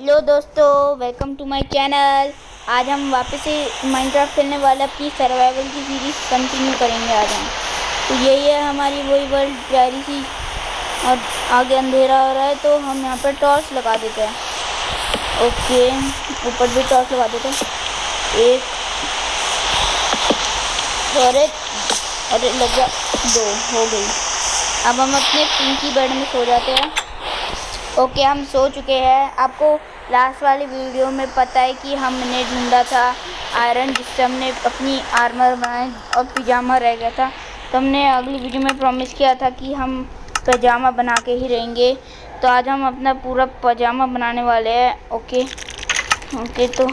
Hello दोस्तों, welcome to my channel. आज हम वापस से माइनक्राफ्ट खेलने वाले अपनी सर्वाइवल की सीरीज़ कंटिन्यू करेंगे। आज हम तो यही है हमारी वही वर्ल्ड प्यारी सी, और आगे अंधेरा हो रहा है तो हम यहाँ पर टॉर्च लगा देते हैं। ओके, ऊपर भी टॉर्च लगा देते हैं। एक, अरे लग गया, दो हो गई। अब हम अपने पिंकी बेड में सो जाते हैं। ओके, हम सो चुके हैं। आपको लास्ट वाली वीडियो में पता है कि हमने ढूंढा था आयरन, जिससे हमने अपनी आर्मर बनाई और पिजामा रह गया था। तो हमने अगली वीडियो में प्रॉमिस किया था कि हम पजामा बना के ही रहेंगे। तो आज हम अपना पूरा पजामा बनाने वाले हैं। ओके, तो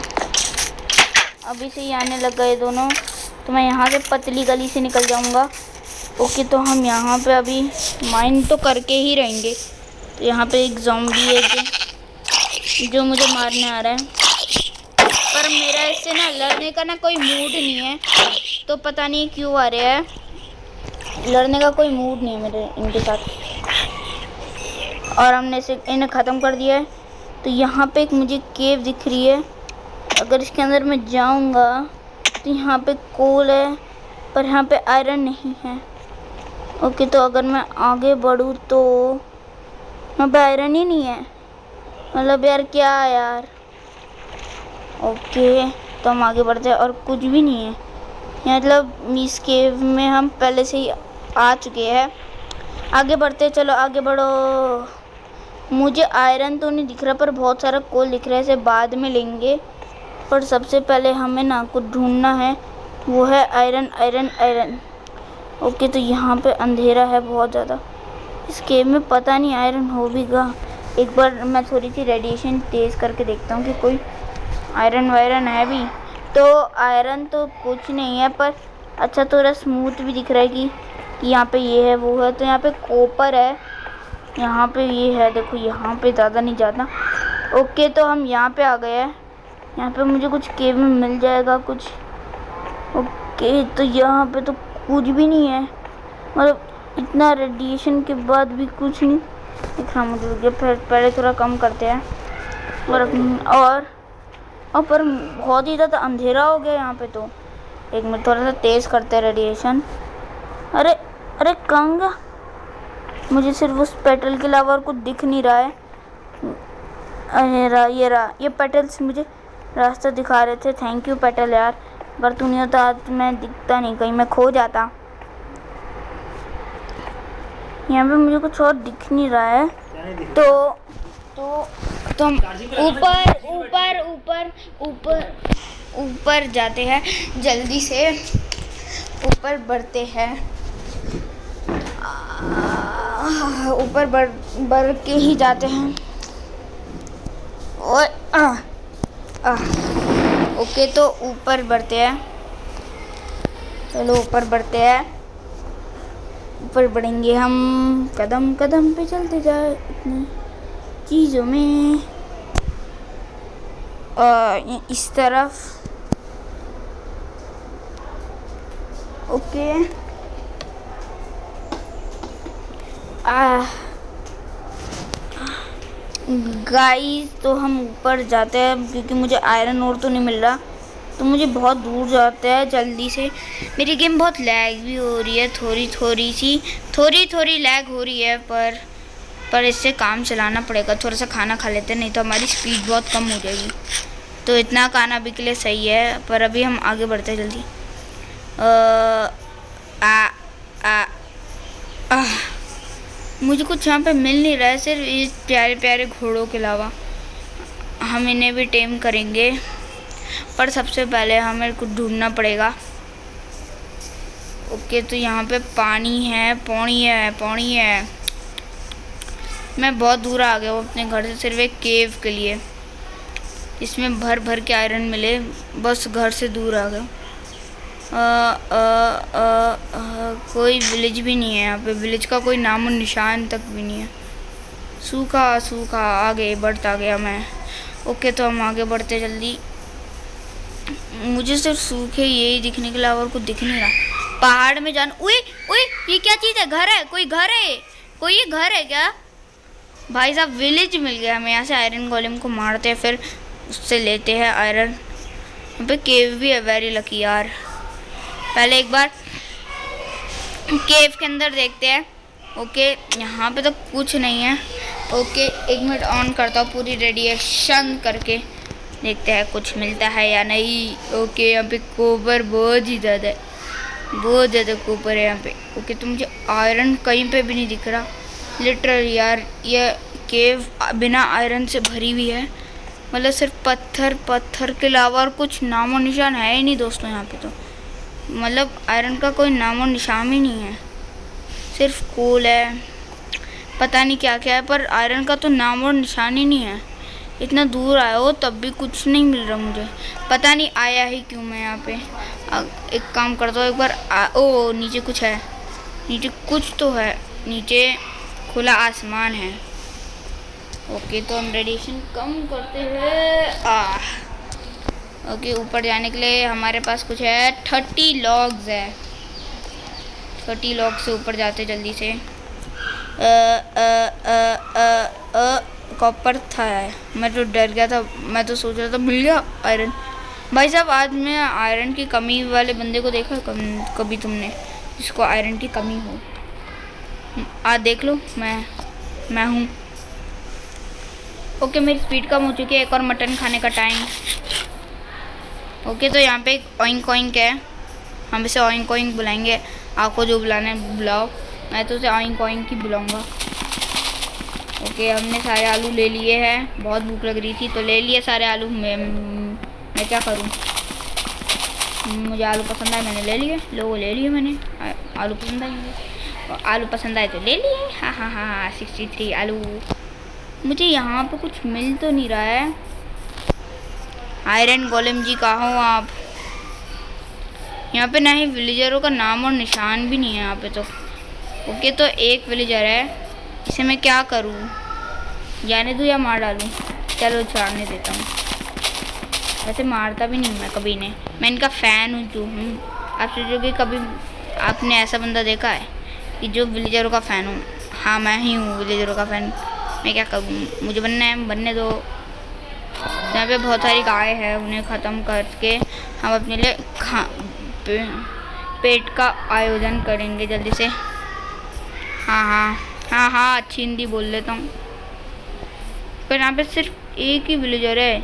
अभी से ही आने लग गए दोनों। तो मैं यहाँ से पतली गली से निकल जाऊँगा। ओके, तो हम यहाँ पे अभी माइन तो करके ही रहेंगे। तो यहाँ पे एक ज़ॉम्बी है जो मुझे मारने आ रहा है, पर मेरा इससे ना लड़ने का ना कोई मूड नहीं है। तो पता नहीं क्यों आ रहा है, लड़ने का कोई मूड नहीं है मेरे इनके साथ। और हमने इसे इन्हें ख़त्म कर दिया है। तो यहाँ पे एक मुझे केव दिख रही है। अगर इसके अंदर मैं जाऊँगा तो यहाँ पे कोल है, पर यहाँ पे आयरन नहीं है। ओके, तो अगर मैं आगे बढ़ूँ तो यहाँ पे आयरन ही नहीं है। मतलब यार, क्या यार। ओके, तो हम आगे बढ़ते हैं और कुछ भी नहीं है। मतलब इस केव में हम पहले से ही आ चुके हैं। आगे बढ़ते, चलो आगे बढ़ो। मुझे आयरन तो नहीं दिख रहा, पर बहुत सारा कोल दिख रहा है। इसे बाद में लेंगे, पर सबसे पहले हमें ना कुछ ढूंढना है, वो है आयरन आयरन आयरन। ओके, तो यहाँ पे अंधेरा है बहुत ज़्यादा। इस केव में पता नहीं आयरन हो भी गा। एक बार मैं थोड़ी सी रेडिएशन तेज़ करके देखता हूँ कि कोई आयरन वायरन है भी। तो आयरन तो कुछ नहीं है, पर अच्छा थोड़ा स्मूथ भी दिख रहा है कि यहाँ पे ये है वो है। तो यहाँ पे कॉपर है, यहाँ पे ये है, देखो यहाँ पे ज़्यादा नहीं जाता। ओके, तो हम यहाँ पे आ गए हैं। यहाँ पे मुझे कुछ केव में मिल जाएगा कुछ। ओके, तो यहाँ पे तो कुछ भी नहीं है। मतलब इतना रेडिएशन के बाद भी कुछ नहीं दिख रहा मुझे। फिर पहले थोड़ा कम करते हैं। और पर बहुत ही ज़्यादा अंधेरा हो गया यहाँ पे। तो एक मिनट, थोड़ा सा तेज़ करते हैं रेडिएशन। अरे अरे, कहाँ गया? मुझे सिर्फ उस पेट्रोल के अलावा और कुछ दिख नहीं रहा है। अरे ये पेटल्स मुझे रास्ता दिखा रहे थे। थैंक यू पेटल यार, अगर तू नहीं होता आज मैं दिखता नहीं, कहीं मैं खो जाता। यहाँ पे मुझे कुछ और दिख नहीं रहा है। तो हम ऊपर जाते हैं, जल्दी से ऊपर बढ़ते हैं। ऊपर बढ़ के ही जाते हैं। और ओके, तो ऊपर बढ़ते हैं। चलो ऊपर बढ़ते हैं। ऊपर बढ़ेंगे हम, कदम कदम पे चलते जाए इतनी चीज़ों में। इस तरफ। ओके, गाइस, तो हम ऊपर जाते हैं क्योंकि मुझे आयरन और तो नहीं मिल रहा। तो मुझे बहुत दूर जाते हैं जल्दी से। मेरी गेम बहुत लैग भी हो रही है, थोड़ी लैग हो रही है, पर इससे काम चलाना पड़ेगा। थोड़ा सा खाना खा लेते हैं, नहीं तो हमारी स्पीड बहुत कम हो जाएगी। तो इतना खाना अभी के लिए सही है, पर अभी हम आगे बढ़ते हैं जल्दी। मुझे कुछ यहाँ पे मिल नहीं रहा है, सिर्फ इस प्यारे प्यारे घोड़ों के अलावा। हम इन्हें भी टेम करेंगे, पर सबसे पहले हमें कुछ ढूंढना पड़ेगा। ओके, तो यहाँ पे पानी है। मैं बहुत दूर आ गया हूँ अपने घर से, सिर्फ एक केव के लिए, इसमें भर के आयरन मिले। बस घर से दूर आ गया। कोई विलेज भी नहीं है यहाँ पे। विलेज का कोई नामो निशान तक भी नहीं है। सूखा आगे बढ़ता गया मैं। ओके, तो हम आगे बढ़ते जल्दी। मुझे सिर्फ सूखे यही दिखने के अलावा और कुछ दिख नहीं रहा। पहाड़ में जाना। ओए, ये क्या चीज़ है? घर है? कोई घर है? कोई ये घर है क्या? भाई साहब विलेज मिल गया हमें। यहाँ से आयरन गोलेम को मारते हैं, फिर उससे लेते हैं आयरन। यहाँ पे केव भी है, वेरी लकी यार। पहले एक बार केव के अंदर देखते हैं। ओके, यहाँ पे तो कुछ नहीं है। ओके, 1 मिनट ऑन करता हूँ पूरी रेडिएशन करके, देखते हैं कुछ मिलता है या नहीं। ओके, यहाँ पे कोबर बहुत ही ज़्यादा है, बहुत ज़्यादा कोबर है यहाँ पे। ओके, तो मुझे आयरन कहीं पे भी नहीं दिख रहा लिटरल यार। ये केव बिना आयरन से भरी हुई है, मतलब सिर्फ पत्थर पत्थर के अलावा और कुछ नामो निशान है ही नहीं दोस्तों यहाँ पे। तो मतलब आयरन का कोई नामो निशान ही नहीं है, सिर्फ कोल है, पता नहीं क्या क्या है, पर आयरन का तो नाम और निशान ही नहीं है। इतना दूर आया हो तब भी कुछ नहीं मिल रहा मुझे, पता नहीं आया ही क्यों मैं यहाँ पे। एक काम करता हूँ, एक बार ओ नीचे कुछ है, नीचे कुछ तो है, नीचे खुला आसमान है। ओके, तो हम रेडिएशन कम करते हैं। ओके, ऊपर जाने के लिए हमारे पास कुछ है, 30 लॉग्स है। 30 लॉग से ऊपर जाते जल्दी से। कॉपर था, मैं तो डर गया था, मैं तो सोच रहा था मिल गया आयरन। भाई साहब, आज मैं आयरन की कमी वाले बंदे को देखा कभी तुमने, जिसको आयरन की कमी हो? आज देख लो, मैं हूँ। ओके, मेरी स्पीड कम हो चुकी है, एक और मटन खाने का टाइम। ओके, तो यहाँ पे एक ऑइंक ऑइंक है, हम इसे ऑइंक ऑइंक बुलाएंगे। आपको जो बुलाना है बुलाओ, मैं तो उसे ऑइंक ऑइंक ही बुलाऊंगा। ओके, हमने सारे आलू ले लिए हैं, बहुत भूख लग रही थी तो ले लिए सारे आलू। मैं क्या करूं, मुझे आलू पसंद आए मैंने ले लिए, लोगों ले लिए मैंने। आलू पसंद आए मुझे, आलू पसंद आए तो ले लिए। हाँ हाँ हाँ, 63 आलू। मुझे यहाँ पे कुछ मिल तो नहीं रहा है। आयरन गोलेम जी कहाँ हो आप? यहाँ पे ना ही विलेजरों का नाम और निशान भी नहीं है यहाँ पे तो। ओके, तो एक विलेजर है, इसे मैं क्या करूँ, जाने दूँ या मार डालूँ? चलो छोड़ने देता हूँ, वैसे मारता भी नहीं मैं कभी इन्हें, मैं इनका फ़ैन हूँ जो हूँ। आप सोचोगे कभी आपने ऐसा बंदा देखा है कि जो विलेजरों का फ़ैन हूँ? हाँ, मैं ही हूँ विलेजरों का फ़ैन। मैं क्या करूँ, मुझे बनना है, बनने दो। यहाँ पे बहुत सारी गाय है, उन्हें ख़त्म करके हम अपने लिए पेट का आयोजन करेंगे जल्दी से। हाँ हाँ हाँ हाँ, अच्छी हिंदी बोल लेता हूँ। पर यहाँ पे सिर्फ एक ही विलेजर है,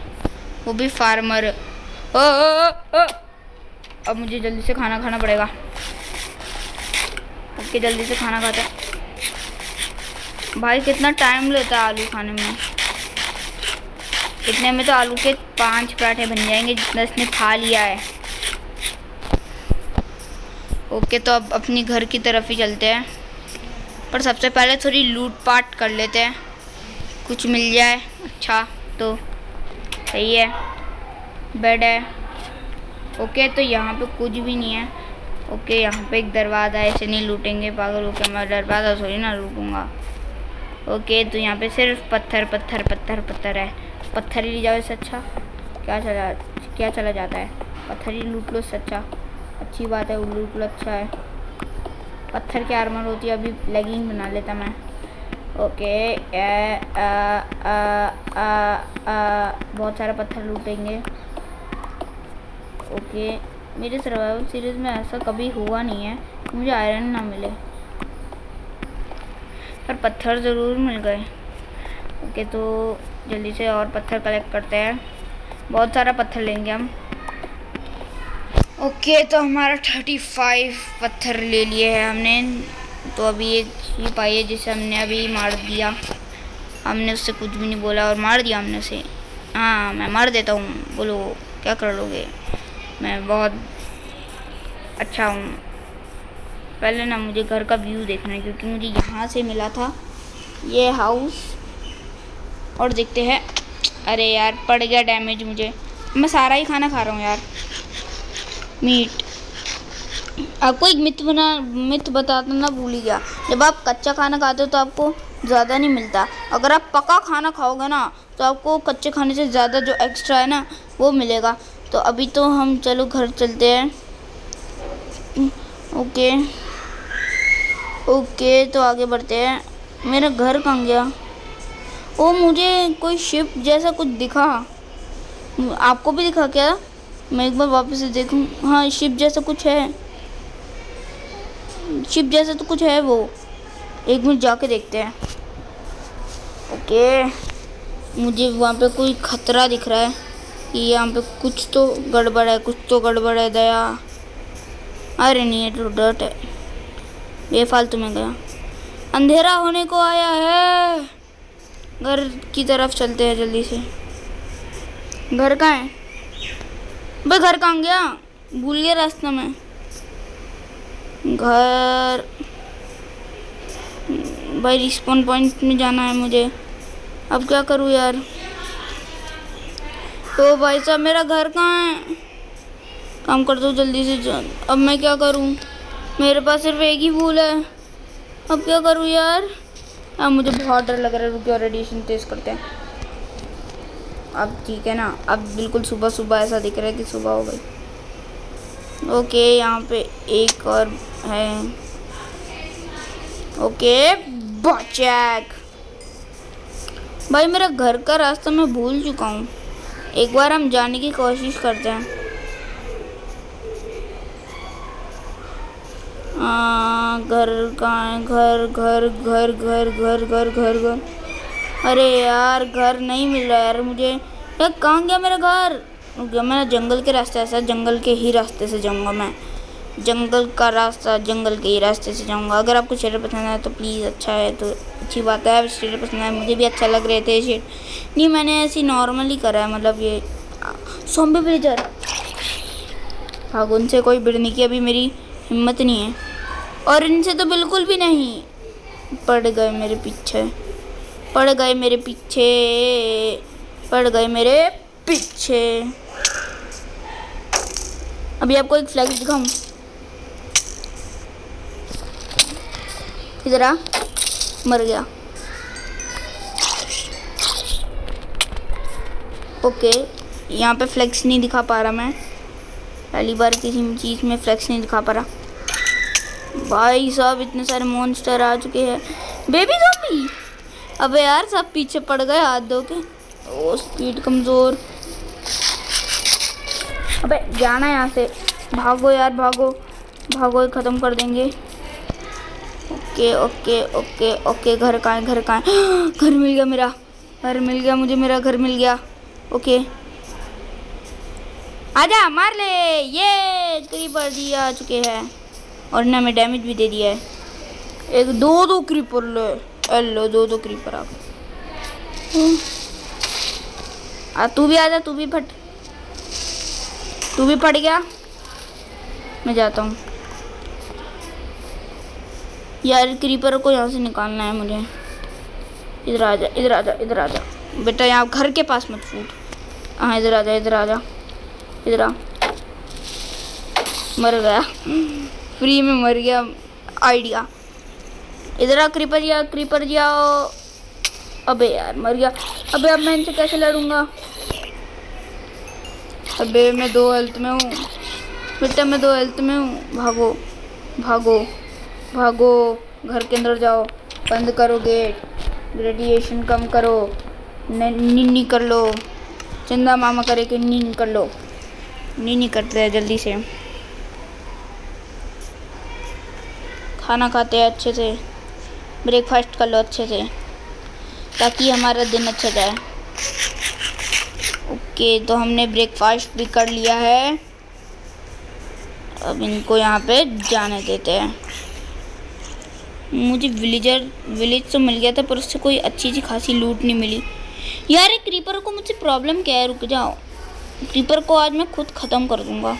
वो भी फार्मर। अब मुझे जल्दी से खाना खाना पड़ेगा। ओके, जल्दी से खाना खाते हैं। भाई कितना टाइम लेता है आलू खाने में, इतने में तो आलू के 5 पराठे बन जाएंगे जितना इसने खा लिया है। ओके, तो अब अपनी घर की तरफ ही चलते हैं, पर सबसे पहले थोड़ी लूटपाट कर लेते हैं, कुछ मिल जाए अच्छा तो सही है। बेड है। ओके, तो यहाँ पे कुछ भी नहीं है। ओके, यहाँ पे एक दरवाज़ा है, इसे नहीं लूटेंगे, पागल हो क्या, मैं दरवाज़ा थोड़ी ना लूटूंगा। ओके, तो यहाँ पे सिर्फ पत्थर पत्थर पत्थर पत्थर है, पत्थर ही ले जाओ इससे अच्छा। क्या चला जाता है, पत्थर ही लूट लो इससे अच्छा। अच्छी बात है, लूट लो, अच्छा है। पत्थर की आर्मर होती है, अभी लेगिंग बना लेता मैं। ओके, बहुत सारा पत्थर लूटेंगे। ओके, मेरे सर्वाइवल सीरीज़ में ऐसा कभी हुआ नहीं है कि मुझे आयरन ना मिले, पर पत्थर ज़रूर मिल गए। ओके, तो जल्दी से और पत्थर कलेक्ट करते हैं, बहुत सारा पत्थर लेंगे हम। ओके, तो हमारा 35 पत्थर ले लिए हैं हमने। तो अभी एक ही पाई है जिसे हमने अभी मार दिया, हमने उससे कुछ भी नहीं बोला और मार दिया हमने उसे। हाँ, मैं मार देता हूँ, बोलो क्या कर लोगे, मैं बहुत अच्छा हूँ। पहले ना मुझे घर का व्यू देखना है, क्योंकि मुझे यहाँ से मिला था ये हाउस। और देखते हैं, अरे यार पड़ गया डैमेज मुझे, मैं सारा ही खाना खा रहा हूँ यार। मीट, आपको एक मिथ बताता ना भूल ही गया, जब आप कच्चा खाना खाते हो तो आपको ज़्यादा नहीं मिलता, अगर आप पका खाना खाओगे ना तो आपको कच्चे खाने से ज़्यादा जो एक्स्ट्रा है ना वो मिलेगा। तो अभी तो हम चलो घर चलते हैं। ओके, तो आगे बढ़ते हैं। मेरा घर कहाँ गया? ओ मुझे कोई शिप जैसा कुछ दिखा। आपको भी दिखा क्या? मैं एक बार वापस से देखूं। हाँ शिप जैसा कुछ है, शिप जैसा तो कुछ है वो। एक मिनट जाके देखते हैं। ओके मुझे वहाँ पे कोई खतरा दिख रहा है कि यहाँ पे कुछ तो गड़बड़ है, कुछ तो गड़बड़ है दया। अरे नहीं ये तो डर्ट है, बेफालतू में गया। अंधेरा होने को आया है, घर की तरफ चलते हैं जल्दी से। घर कहाँ है भाई? घर कहाँ गया? भूल गया रास्ता में। घर भाई रिस्पॉन पॉइंट में जाना है मुझे। अब क्या करूँ यार? तो भाई साहब मेरा घर कहाँ है? काम कर दो जल्दी से। अब मैं क्या करूँ? मेरे पास सिर्फ एक ही फूल है। अब क्या करूँ यार? अब मुझे बहुत डर लग रहा है। रुकिए रेडिएशन तेज करते हैं। अब ठीक है ना? अब बिल्कुल सुबह सुबह ऐसा दिख रहा है कि सुबह हो गई। ओके यहाँ पे एक और है। ओके बचैक भाई मेरा घर का रास्ता मैं भूल चुका हूँ। एक बार हम जाने की कोशिश करते हैं। घर कहाँ है? घर घर घर घर घर घर घर घर। अरे यार घर नहीं मिल रहा यार मुझे। यार कहाँ गया मेरा घर? गया मैं जंगल के रास्ते, ऐसा जंगल के ही रास्ते से जाऊँगा मैं। जंगल का रास्ता जंगल के ही रास्ते से जाऊँगा। अगर आपको शेर पसंद है तो प्लीज़, अच्छा है तो अच्छी बात है। शेर पसंद है, मुझे भी अच्छा लग रहे थे शेर। नहीं मैंने ऐसी नॉर्मली करा है, मतलब ये ज़ॉम्बी विलेजर। भाग उनसे, कोई भिड़ने की अभी मेरी हिम्मत नहीं है। और इनसे तो बिल्कुल भी नहीं। पड़ गए मेरे पीछे, पड़ गए मेरे पीछे, पड़ गए मेरे पीछे। अभी आपको एक फ्लैग दिखाऊं, इधर आ। मर गया। ओके यहाँ पे फ्लैक्स नहीं दिखा पा रहा मैं। पहली बार किसी चीज़ में फ्लैक्स नहीं दिखा पा रहा। भाई साहब इतने सारे मॉन्स्टर आ चुके हैं। Baby zombie. अबे यार सब पीछे पड़ गए हाथ धो के। ओ स्पीड कमज़ोर। अबे जाना यहाँ से। भागो यार भागो भागो, ख़त्म कर देंगे। ओके ओके ओके ओके घर कहाँ है? घर कहाँ है? घर मिल गया मेरा, घर मिल गया मुझे, मेरा घर मिल गया। ओके आजा मार ले। ये क्रीपर जी आ चुके हैं और इन्हें हमें डैमेज भी दे दिया है। एक दो क्रीपर ले। हेलो दो क्रीपर आ तू भी आजा, तू भी फट, तू भी फट गया। मैं जाता हूँ यार, क्रीपर को यहाँ से निकालना है मुझे। इधर आजा इधर आजा इधर आजा बेटा, यहाँ घर के पास मत फूट। हाँ इधर आजा इधर आजा इधर आ। मर गया, फ्री में मर गया। आइडिया। इधर आ क्रीपर जी, क्रीपर जी आओ। अबे यार मर गया। अबे अब मैं इनसे कैसे लड़ूंगा? अबे मैं 2 हेल्थ में हूँ बेटा, मैं 2 हेल्थ में हूँ। भागो भागो भागो, घर के अंदर जाओ। बंद करो गेट, रेडिएशन कम करो, नीनी कर लो। चंदा मामा करे कि नीनी कर लो। नीनी करते हैं जल्दी से। खाना खाते हैं अच्छे से, ब्रेकफास्ट कर लो अच्छे से ताकि हमारा दिन अच्छा जाए। ओके तो हमने ब्रेकफास्ट भी कर लिया है। अब इनको यहाँ पे जाने देते हैं। मुझे विलेज तो मिल गया था पर उससे कोई अच्छी सी खासी लूट नहीं मिली। यार एक क्रीपर को मुझसे प्रॉब्लम क्या है? रुक जाओ, क्रीपर को आज मैं खुद ख़त्म कर दूँगा।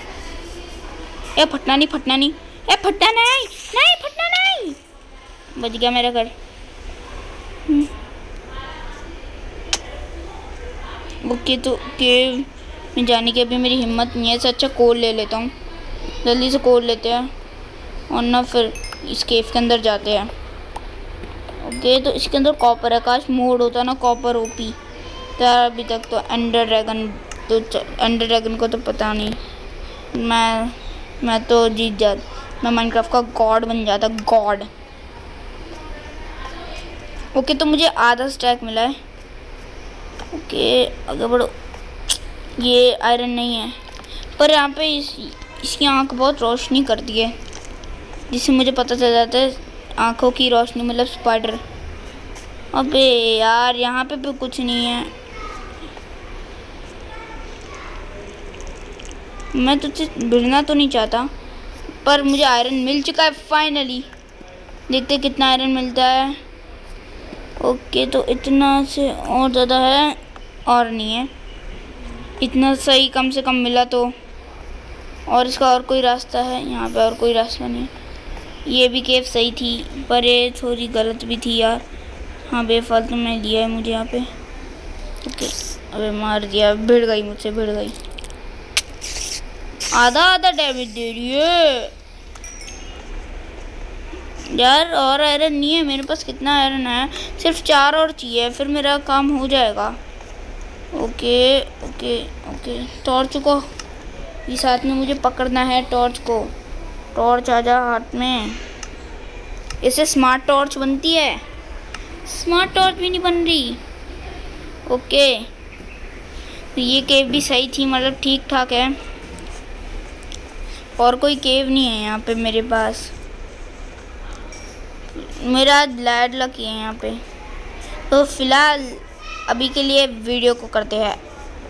ए फटना नहीं फटना नहीं, ए फटना नहीं नहीं फटना नहीं। बच गया मेरा घर। ओके तो केव में जाने की अभी मेरी हिम्मत नहीं है। इससे अच्छा कोल ले लेता हूँ, जल्दी से कोल लेते हैं और ना फिर इस केव के अंदर जाते हैं। ओके तो इसके अंदर कॉपर है। काश मोड होता ना कॉपर ओपी। तो अभी तक तो एंडर ड्रैगन को तो पता नहीं। मैं तो जीत जाता, मैं माइनक्राफ्ट का गॉड बन जाता, गॉड। ओके तो मुझे आधा स्टैक मिला है। ओके आगे बढ़ो। ये आयरन नहीं है, पर यहाँ पे इसकी आँख बहुत रोशनी करती है, जिससे मुझे पता चल जाता है आँखों की रोशनी मतलब स्पाइडर। अबे यार यहाँ पे भी कुछ नहीं है। मैं तुझसे भिड़ना तो नहीं चाहता, पर मुझे आयरन मिल चुका है फाइनली। देखते कितना आयरन मिलता है। ओके तो इतना से और ज़्यादा है और नहीं है, इतना सही कम से कम मिला तो। और इसका और कोई रास्ता है? यहाँ पे और कोई रास्ता नहीं है। ये भी केव सही थी, पर ये थोड़ी गलत भी थी यार। हाँ बेफालतू में लिया है मुझे यहाँ पे। ओके अबे मार दिया, भिड़ गई मुझसे, भिड़ गई। आधा डैमेज दे रही है यार। और आयरन नहीं है मेरे पास। कितना आयरन है? सिर्फ 4 और चाहिए, फिर मेरा काम हो जाएगा। ओके ओके ओके टॉर्च को ये साथ में मुझे पकड़ना है। टॉर्च को, टॉर्च आजा हाथ में। इससे स्मार्ट टॉर्च बनती है, स्मार्ट टॉर्च भी नहीं बन रही। ओके तो ये केव भी सही थी, मतलब ठीक ठाक है। और कोई केव नहीं है यहाँ पे मेरे पास। मेरा लैड लक है यहाँ पे। तो फिलहाल अभी के लिए वीडियो को करते हैं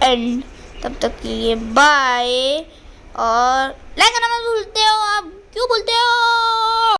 एंड। तब तक के लिए बाय। और लाइक करना मत भूलते हो, आप क्यों बोलते हो?